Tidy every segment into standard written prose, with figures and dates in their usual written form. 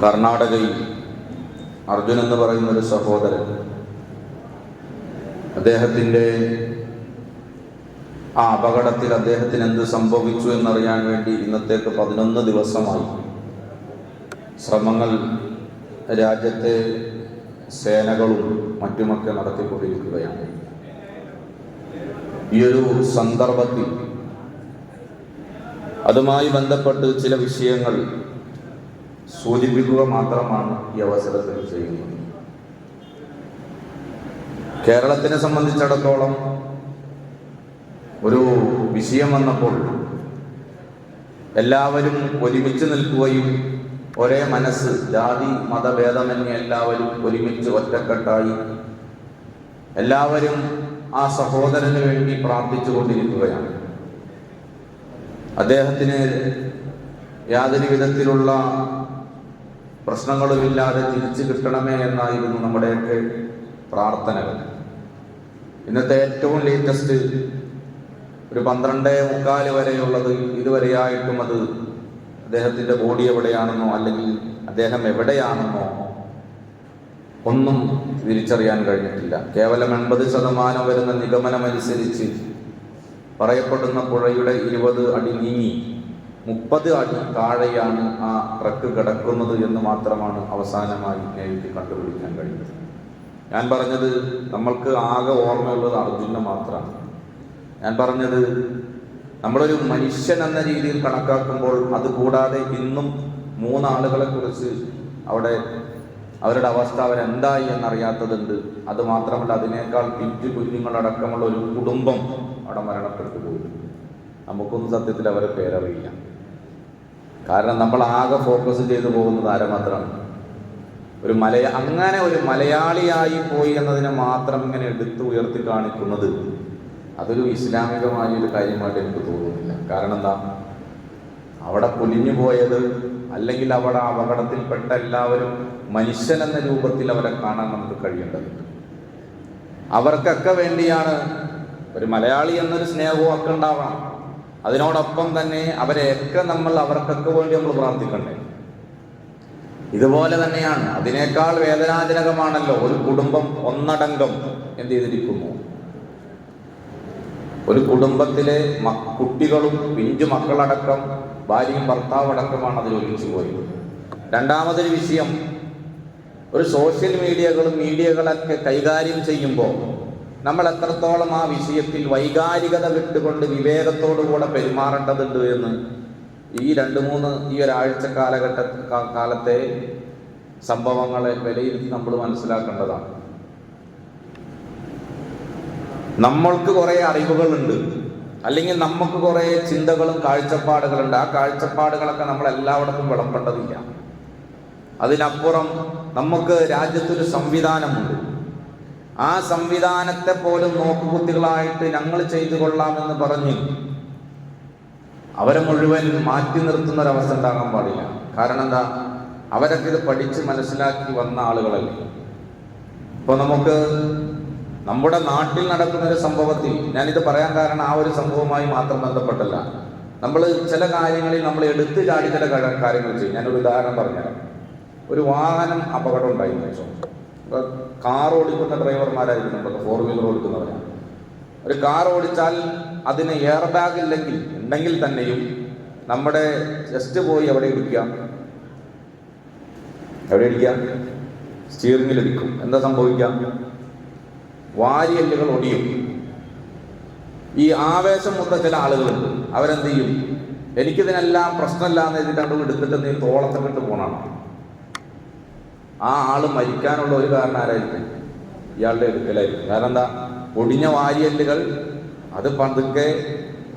കർണാടകയിൽ അർജുൻ എന്ന് പറയുന്ന ഒരു സഹോദരൻ, അദ്ദേഹത്തിൻ്റെ ആ അപകടത്തിൽ അദ്ദേഹത്തിന് എന്ത് സംഭവിച്ചു എന്നറിയാൻ വേണ്ടി ഇന്നത്തേക്ക് 11 ദിവസമായി ശ്രമങ്ങൾ രാജ്യത്തെ സേനകളും മറ്റുമൊക്കെ നടത്തിക്കൊണ്ടിരിക്കുകയാണ്. ഈ ഒരു സന്ദർഭത്തിൽ അതുമായി ബന്ധപ്പെട്ട് ചില വിഷയങ്ങൾ സൂചിപ്പിക്കുക മാത്രമാണ് ഈ അവസരത്തിൽ ചെയ്യുന്നത്. കേരളത്തിനെ സംബന്ധിച്ചിടത്തോളം ഒരു വിഷയം വന്നപ്പോൾ എല്ലാവരും ഒരുമിച്ച് നിൽക്കുകയും ഒരേ മനസ്സ്, ജാതി മതഭേദമന്യേ എല്ലാവരും ഒരുമിച്ച് ഒറ്റക്കെട്ടായി എല്ലാവരും ആ സഹോദരന് വേണ്ടി പ്രാർത്ഥിച്ചു കൊണ്ടിരിക്കുകയാണ്. അദ്ദേഹത്തിന് യാതൊരു വിധത്തിലുള്ള പ്രശ്നങ്ങളുമില്ലാതെ തിരിച്ചു കിട്ടണമേ എന്നായിരുന്നു നമ്മുടെയൊക്കെ പ്രാർത്ഥനകൾ. ഇന്നത്തെ ഏറ്റവും ലേറ്റസ്റ്റ് ഒരു 12:45 വരെയുള്ളത് ഇതുവരെയായിട്ടും അത് അദ്ദേഹത്തിൻ്റെ ബോഡി എവിടെയാണെന്നോ അല്ലെങ്കിൽ അദ്ദേഹം എവിടെയാണെന്നോ ഒന്നും തിരിച്ചറിയാൻ കഴിഞ്ഞിട്ടില്ല. കേവലം 80% വരുന്ന നിഗമനമനുസരിച്ച് പറയപ്പെടുന്ന പുഴയുടെ 20 അടി നീങ്ങി 30 അടി താഴെയാണ് ആ ട്രക്ക് കിടക്കുന്നത് എന്ന് മാത്രമാണ് അവസാനമായി എനിക്ക് കണ്ടുപിടിക്കാൻ കഴിയുന്നത്. ഞാൻ പറഞ്ഞത് നമ്മൾക്ക് ആകെ ഓർമ്മയുള്ളത് അർജുനെ മാത്രമാണ്. ഞാൻ പറഞ്ഞത് നമ്മളൊരു മനുഷ്യൻ എന്ന രീതിയിൽ കണക്കാക്കുമ്പോൾ അതുകൂടാതെ ഇന്നും 3 ആളുകളെ കുറിച്ച് അവിടെ അവരുടെ അവസ്ഥ അവരെന്തായി എന്നറിയാത്തതുണ്ട്. അത് മാത്രമല്ല, അതിനേക്കാൾ പിഞ്ചു കുഞ്ഞുങ്ങളടക്കമുള്ള ഒരു കുടുംബം അവിടെ മരണപ്പെട്ടു പോയി. നമുക്കൊന്നും സത്യത്തിൽ അവരെ പേരറിയില്ല. കാരണം നമ്മൾ ആകെ ഫോക്കസ് ചെയ്തു പോകുന്നത് ആരെ മാത്രമാണ്? അങ്ങനെ ഒരു മലയാളിയായി പോയി എന്നതിനെ മാത്രം ഇങ്ങനെ എടുത്ത് ഉയർത്തി കാണിക്കുന്നത് അതൊരു ഇസ്ലാമികമായ ഒരു കാര്യമായിട്ട് എനിക്ക് തോന്നുന്നില്ല. കാരണം എന്താ, അവിടെ പൊലിഞ്ഞു പോയത് അല്ലെങ്കിൽ അവിടെ അപകടത്തിൽപ്പെട്ട എല്ലാവരും മനുഷ്യൻ എന്ന രൂപത്തിൽ അവരെ കാണാൻ നമുക്ക് കഴിയേണ്ടതുണ്ട്. അവർക്കൊക്കെ വേണ്ടിയാണ് ഒരു മലയാളി എന്നൊരു സ്നേഹവും ഒക്കെ ഉണ്ടാവണം. അതിനോടൊപ്പം തന്നെ അവരെയൊക്കെ അവർക്കൊക്കെ വേണ്ടി നമ്മൾ പ്രാർത്ഥിക്കണ്ടേ? ഇതുപോലെ തന്നെയാണ്, അതിനേക്കാൾ വേദനാജനകമാണല്ലോ ഒരു കുടുംബം ഒന്നടങ്കം എന്ത് ചെയ്തിരിക്കുന്നു. ഒരു കുടുംബത്തിലെ കുട്ടികളും പിഞ്ചു മക്കളടക്കം ഭാര്യയും ഭർത്താവും അടക്കമാണ് അതിൽ ഒലിച്ചു പോയത്. രണ്ടാമതൊരു വിഷയം, ഒരു സോഷ്യൽ മീഡിയകളൊക്കെ കൈകാര്യം ചെയ്യുമ്പോൾ നമ്മൾ എത്രത്തോളം ആ വിഷയത്തിൽ വൈകാരികത വിട്ടുകൊണ്ട് വിവേകത്തോടുകൂടെ പെരുമാറേണ്ടതുണ്ട് എന്ന് ഈ ഒരാഴ്ച കാലത്തെ സംഭവങ്ങളെ വിലയിരുത്തി നമ്മൾ മനസ്സിലാക്കേണ്ടതാണ്. നമ്മൾക്ക് കുറേ അറിവുകളുണ്ട്, അല്ലെങ്കിൽ നമുക്ക് കുറേ ചിന്തകളും കാഴ്ചപ്പാടുകളുണ്ട്. ആ കാഴ്ചപ്പാടുകളൊക്കെ നമ്മൾ എല്ലായിടത്തും വിളമ്പേണ്ടതില്ല. അതിനപ്പുറം നമുക്ക് രാജ്യത്തൊരു സംവിധാനമുണ്ട്. ആ സംവിധാനത്തെ പോലും നോക്കുകുത്തികളായിട്ട് ഞങ്ങൾ ചെയ്തു കൊള്ളാമെന്ന് പറഞ്ഞ് അവരെ മുഴുവൻ മാറ്റി നിർത്തുന്ന ഒരവസ്ഥ ഉണ്ടാകാൻ പാടില്ല. കാരണം എന്താ, അവരൊക്കെ ഇത് പഠിച്ച് മനസ്സിലാക്കി വന്ന ആളുകളല്ലേ. ഇപ്പോൾ നമുക്ക് നമ്മുടെ നാട്ടിൽ നടക്കുന്നൊരു സംഭവത്തിൽ ഞാനിത് പറയാൻ കാരണം ആ ഒരു സംഭവവുമായി മാത്രം ബന്ധപ്പെട്ടല്ല. നമ്മൾ ചില കാര്യങ്ങളിൽ നമ്മൾ എടുത്തു ചാടി ചില കാര്യങ്ങൾ ചെയ്യും. ഞാനൊരു ഉദാഹരണം പറഞ്ഞുതരാം. ഒരു വാഹനം അപകടം ഉണ്ടായിരുന്നു വെച്ചോ. ഇപ്പോൾ കാർ ഓടിക്കുന്ന ഡ്രൈവർമാരായിരിക്കും, നമ്മൾ 4 വീലർ ഓടിക്കുന്നവരാണ്. ഒരു കാർ ഓടിച്ചാൽ അതിന് എയർ ബാഗ് ഉണ്ടെങ്കിൽ തന്നെയും നമ്മുടെ ജസ്റ്റ് പോയി എവിടെ ഇടിക്കുക, സ്റ്റിയറിംഗിൽ ഇരിക്കും. എന്താ സംഭവിക്കാം? വാരിയെല്ലുകൾ ഒടിയും. ഈ ആവേശം മൊത്തം ചില ആളുകളുണ്ട്, അവരെന്ത് ചെയ്യും, എനിക്കിതിനെല്ലാം പ്രശ്നമില്ല എന്ന് എഴുതിയിട്ട് എടുത്തിട്ട് നീ തോളത്തൊക്കെ ഇട്ട് പോകണം. ആ ആള് മരിക്കാനുള്ള ഒരു കാരണം ആരായിരിക്കും? ഇയാളുടെ എടുക്കലായിരിക്കും. കാരണം എന്താ, ഒടിഞ്ഞ വാരിയെല്ലുകൾ അത് പതുക്കെ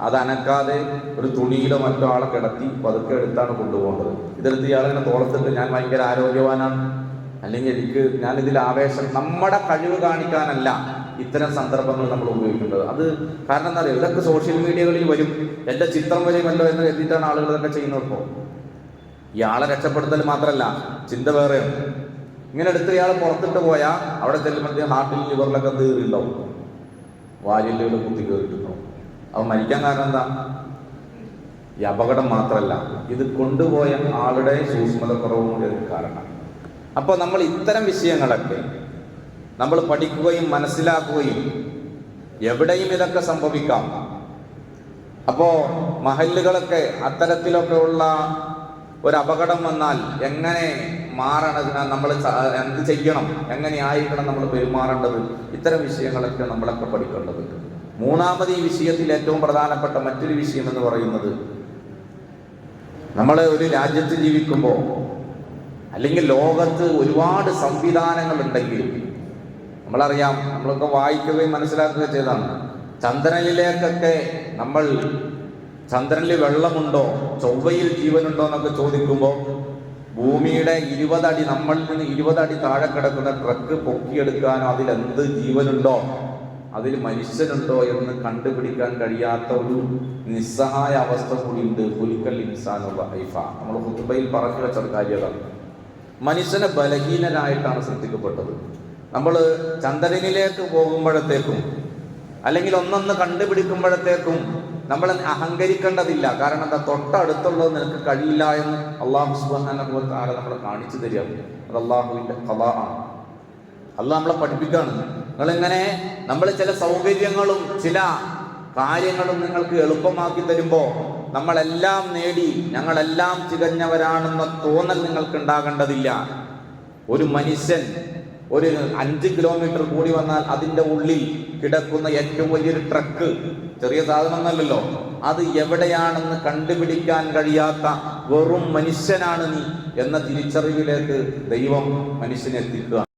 അതനക്കാതെ ഒരു തുണിയിലോ മറ്റോ ആളെ കിടത്തി പതുക്കെ എടുത്താണ് കൊണ്ടുപോകേണ്ടത്. ഇതെടുത്ത് ഇയാളിങ്ങനെ തോളത്തിട്ട് ഞാൻ ഭയങ്കര ആരോഗ്യവാനാണ്, അല്ലെങ്കിൽ ഞാനിതിൽ ആവേശം, നമ്മുടെ കഴിവ് കാണിക്കാനല്ല ഇത്തരം സന്ദർഭങ്ങൾ നമ്മൾ ഉപയോഗിക്കേണ്ടത്. അത് കാരണം എന്താ പറയുക, ഇതൊക്കെ സോഷ്യൽ മീഡിയകളിൽ വരും, എൻ്റെ ചിത്രം വരുമല്ലോ എന്ന് എഴുതിയിട്ടാണ് ആളുകൾ ഇതൊക്കെ ചെയ്യുന്നത്. ഇപ്പോൾ ഇയാളെ രക്ഷപ്പെടുത്തൽ മാത്രമല്ല, ചിന്ത വേറെയാണ്. ഇങ്ങനെ എടുത്ത് ഇയാൾ പുറത്തിട്ട് പോയാൽ അവിടെ ചെല്ലുമ്പോഴത്തേക്കും ഹാർട്ടിൽ ലിവറിലൊക്കെ തീറിണ്ടാവും, വാരിയല്ലുകൾ കുത്തി കയറിയിട്ടുണ്ടാവും. അവൻ മരിക്കാൻ കാരണം എന്താ? ഈ അപകടം മാത്രമല്ല, ഇത് കൊണ്ടുപോയ ആളുടെ സൂക്ഷ്മത കുറവും കൂടി ഒരു കാരണം. അപ്പോൾ നമ്മൾ ഇത്തരം വിഷയങ്ങളൊക്കെ നമ്മൾ പഠിക്കുകയും മനസ്സിലാക്കുകയും, എവിടെയും ഇതൊക്കെ സംഭവിക്കാം. അപ്പോൾ മഹല്ലുകളൊക്കെ അത്തരത്തിലൊക്കെ ഉള്ള ഒരു അപകടം വന്നാൽ എങ്ങനെ മാറണതിനാ നമ്മൾ എന്ത് ചെയ്യണം, എങ്ങനെയായിരിക്കണം നമ്മൾ പെരുമാറേണ്ടത്, ഇത്തരം വിഷയങ്ങളൊക്കെ നമ്മളൊക്കെ പഠിക്കേണ്ടത്. മൂന്നാമത് ഈ വിഷയത്തിൽ ഏറ്റവും പ്രധാനപ്പെട്ട മറ്റൊരു വിഷയം എന്ന് പറയുന്നത്, നമ്മൾ ഒരു രാജ്യത്ത് ജീവിക്കുമ്പോൾ അല്ലെങ്കിൽ ലോകത്ത് ഒരുപാട് സംവിധാനങ്ങൾ ഉണ്ടെങ്കിലും നമ്മളറിയാം, നമ്മളൊക്കെ വായിക്കുകയും മനസ്സിലാക്കുകയും ചെയ്തതാണ്, ചന്ദ്രനിലേക്കൊക്കെ നമ്മൾ ചന്ദ്രനിൽ വെള്ളമുണ്ടോ, ചൊവ്വയിൽ ജീവനുണ്ടോ എന്നൊക്കെ ചോദിക്കുമ്പോൾ ഭൂമിയുടെ 20 അടി, നമ്മളിൽ നിന്ന് 20 അടി താഴെ കിടക്കുന്ന ട്രക്ക് പൊക്കിയെടുക്കാനോ അതിലെന്ത് ജീവനുണ്ടോ, അതിൽ മനുഷ്യനുണ്ടോ എന്ന് കണ്ടുപിടിക്കാൻ കഴിയാത്ത ഒരു നിസ്സഹായ അവസ്ഥ കൂടിയുണ്ട്. ഫുൽക്കൽ ഇൻസാനു വൈഫ, നമ്മൾ ഖുതുബയിൽ പറഞ്ഞു വെച്ചൊരു കാര്യമാണ്. മനുഷ്യനെ ബലഹീനനായിട്ടാണ് സൃഷ്ടിക്കപ്പെട്ടത്. നമ്മൾ ചന്ദ്രനിലേക്ക് പോകുമ്പോഴത്തേക്കും അല്ലെങ്കിൽ ഒന്നൊന്ന് കണ്ടുപിടിക്കുമ്പോഴത്തേക്കും നമ്മൾ അഹങ്കരിക്കേണ്ടതില്ല. കാരണം എന്താ, തൊട്ടടുത്തുള്ളത് നിനക്ക് കഴിയില്ല എന്ന് അല്ലാഹു സുബ്ഹാനഹു വ തആല നമ്മളെ കാണിച്ചു തരികയാണ്. അത് അല്ലാഹുവിൻ്റെ ഖദാ ആണ്. അല്ലാഹു നമ്മളെ പഠിപ്പിക്കുകയാണ്. നിങ്ങളിങ്ങനെ നമ്മൾ ചില സൗകര്യങ്ങളും ചില കാര്യങ്ങളും നിങ്ങൾക്ക് എളുപ്പമാക്കി തരുമ്പോൾ നമ്മളെല്ലാം നേടി, ഞങ്ങളെല്ലാം തികഞ്ഞവരാണെന്ന തോന്നൽ നിങ്ങൾക്ക് ഉണ്ടാകേണ്ടതില്ല. ഒരു മനുഷ്യൻ ഒരു 5 കിലോമീറ്റർ കൂടി വന്നാൽ അതിൻ്റെ ഉള്ളിൽ കിടക്കുന്ന ഏറ്റവും വലിയൊരു ട്രക്ക്, ചെറിയ സാധനമൊന്നല്ലല്ലോ, അത് എവിടെയാണെന്ന് കണ്ടുപിടിക്കാൻ കഴിയാത്ത വെറും മനുഷ്യനാണ് നീ എന്ന തിരിച്ചറിവിലേക്ക് ദൈവം മനുഷ്യനെ എത്തിക്കുക.